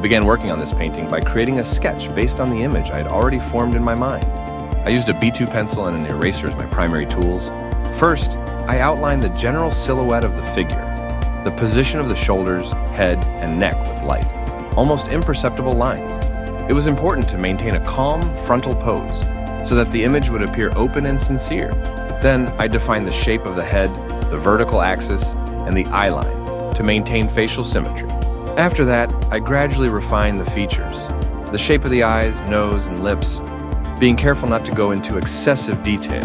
began working on this painting by creating a sketch based on the image I had already formed in my mind. I used a B2 pencil and an eraser as my primary tools. First, I outlined the general silhouette of the figure, the position of the shoulders, head, and neck with light, almost imperceptible lines. It was important to maintain a calm frontal pose so that the image would appear open and sincere. Then I defined the shape of the head, the vertical axis, and the eye line to maintain facial symmetry. After that, I gradually refined the features, the shape of the eyes, nose, and lips, being careful not to go into excessive detail,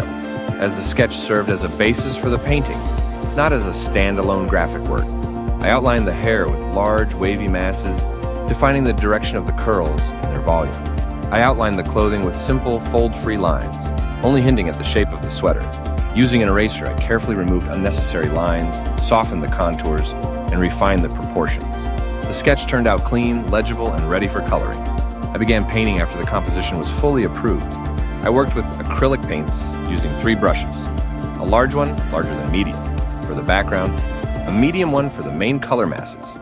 as the sketch served as a basis for the painting, not as a standalone graphic work. I outlined the hair with large, wavy masses, defining the direction of the curls and their volume. I outlined the clothing with simple, fold-free lines, only hinting at the shape of the sweater. Using an eraser, I carefully removed unnecessary lines, softened the contours, and refined the proportions. The sketch turned out clean, legible, and ready for coloring. I began painting after the composition was fully approved. I worked with acrylic paints using 3 brushes. A large one, larger than medium, for the background, a medium one for the main color masses,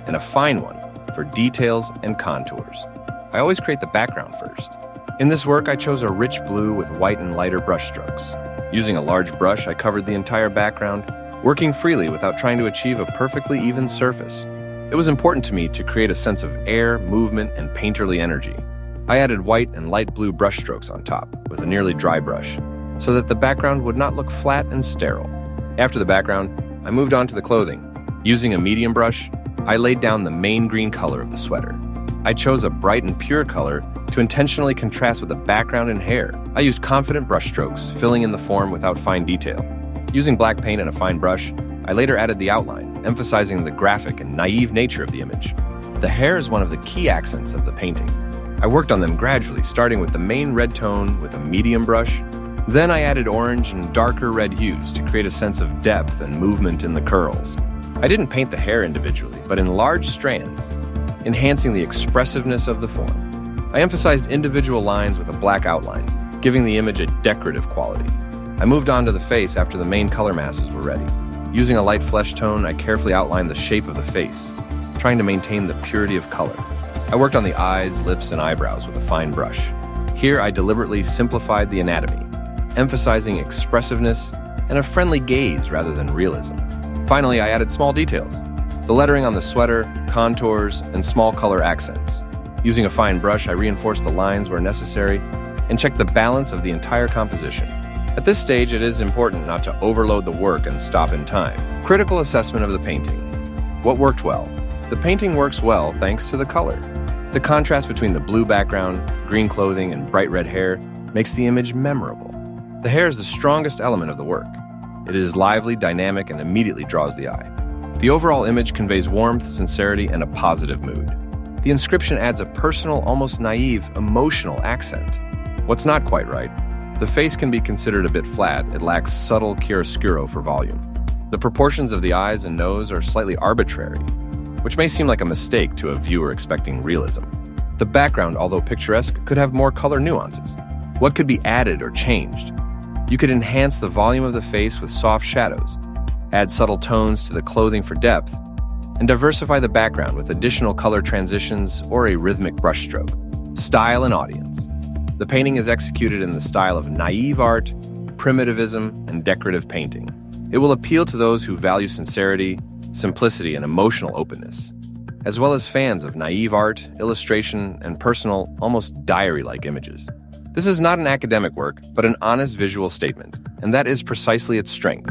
and a fine one for details and contours. I always create the background first. In this work, I chose a rich blue with white and lighter brush strokes. Using a large brush, I covered the entire background, working freely without trying to achieve a perfectly even surface. It was important to me to create a sense of air, movement, and painterly energy. I added white and light blue brush strokes on top with a nearly dry brush, so that the background would not look flat and sterile. After the background, I moved on to the clothing. Using a medium brush, I laid down the main green color of the sweater. I chose a bright and pure color to intentionally contrast with the background and hair. I used confident brush strokes, filling in the form without fine detail. Using black paint and a fine brush, I later added the outline, emphasizing the graphic and naive nature of the image. The hair is one of the key accents of the painting. I worked on them gradually, starting with the main red tone with a medium brush. Then I added orange and darker red hues to create a sense of depth and movement in the curls. I didn't paint the hair individually, but in large strands, enhancing the expressiveness of the form. I emphasized individual lines with a black outline, giving the image a decorative quality. I moved on to the face after the main color masses were ready. Using a light flesh tone, I carefully outlined the shape of the face, trying to maintain the purity of color. I worked on the eyes, lips, and eyebrows with a fine brush. Here, I deliberately simplified the anatomy, emphasizing expressiveness and a friendly gaze rather than realism. Finally, I added small details, the lettering on the sweater, contours, and small color accents. Using a fine brush, I reinforced the lines where necessary and checked the balance of the entire composition. At this stage, it is important not to overload the work and stop in time. Critical assessment of the painting. What worked well? The painting works well thanks to the color. The contrast between the blue background, green clothing, and bright red hair makes the image memorable. The hair is the strongest element of the work. It is lively, dynamic, and immediately draws the eye. The overall image conveys warmth, sincerity, and a positive mood. The inscription adds a personal, almost naive, emotional accent. What's not quite right? The face can be considered a bit flat. It lacks subtle chiaroscuro for volume. The proportions of the eyes and nose are slightly arbitrary, which may seem like a mistake to a viewer expecting realism. The background, although picturesque, could have more color nuances. What could be added or changed? You could enhance the volume of the face with soft shadows, add subtle tones to the clothing for depth, and diversify the background with additional color transitions or a rhythmic brushstroke. Style and audience. The painting is executed in the style of naive art, primitivism, and decorative painting. It will appeal to those who value sincerity, simplicity, and emotional openness, as well as fans of naive art, illustration, and personal, almost diary-like images. This is not an academic work, but an honest visual statement, and that is precisely its strength.